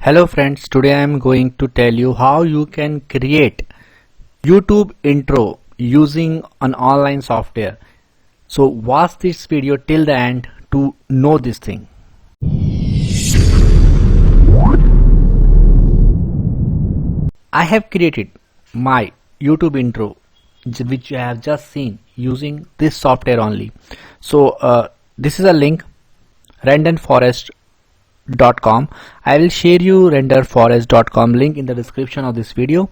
Hello friends, today I am going to tell you how you can create YouTube intro using an online software. So watch this video till the end to know this thing. I have created my YouTube intro which you have just seen using this software only. So this is a link, renderforest.com. I will share you renderforest.com link in the description of this video.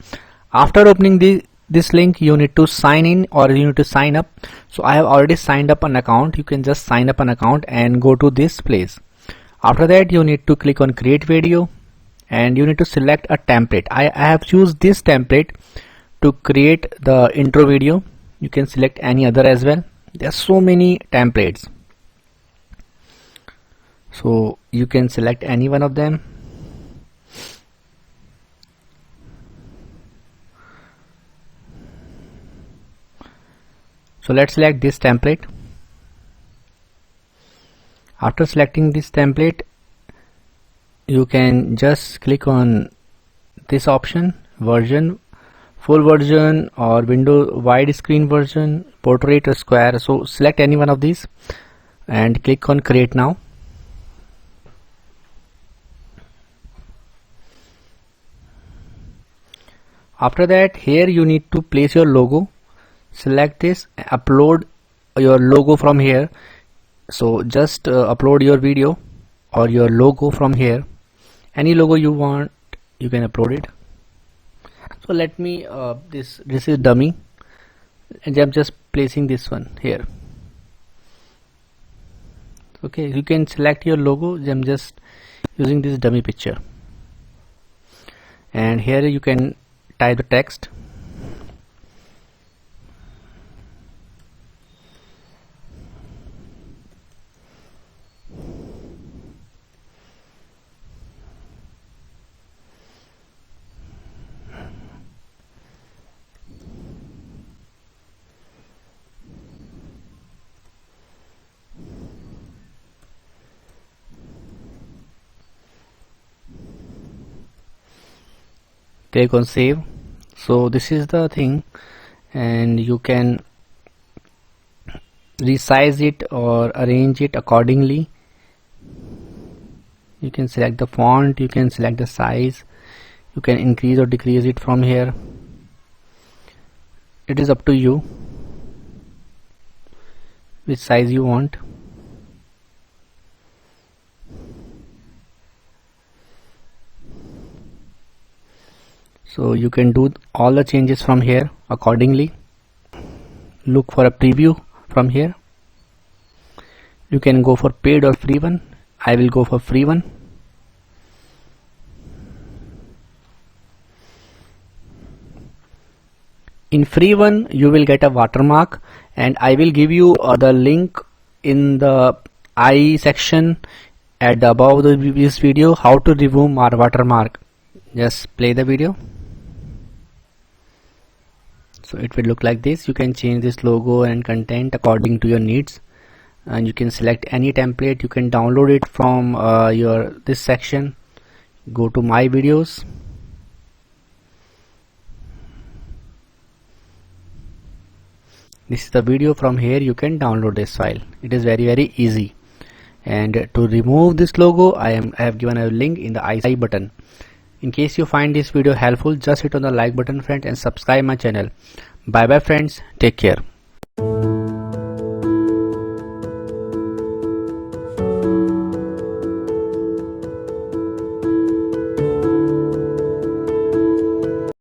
After opening this link, you need to sign in or you need to sign up. So I have already signed up an account. You can just sign up an account and go to this place. After that, you need to click on create video and you need to select a template. I have used this template to create the intro video. You can select any other as well. There are so many templates, so you can select any one of them. So let's select this template. After selecting this template, you can just click on this option, version, full version or window wide screen version, portrait or square. So select any one of these and click on create now. After that, here you need to place your logo. Select this, upload your logo from here. So just upload your video or your logo from here. Any logo you want, you can upload it. So let me this is dummy and I'm just placing this one here. Okay, you can select your logo. I'm just using this dummy picture, and here you can type the text. Click on save. So this is the thing, and you can resize it or arrange it accordingly. You can select the font, you can select the size, you can increase or decrease it from here. It is up to you which size you want. So you can do all the changes from here accordingly. Look for a preview from here. You can go for paid or free one. I will go for free one. In free one, you will get a watermark, and I will give you the link in the I section at the above this video how to remove our watermark. Just play the video. So it will look like this. You can change this logo and content according to your needs, and you can select any template. You can download it from this section. Go to my videos. This is the video. From here you can download this file. It is very easy. And to remove this logo, I have given a link in the I button. In case you find this video helpful, just hit on the like button, friend, and subscribe my channel. Bye bye friends, take care.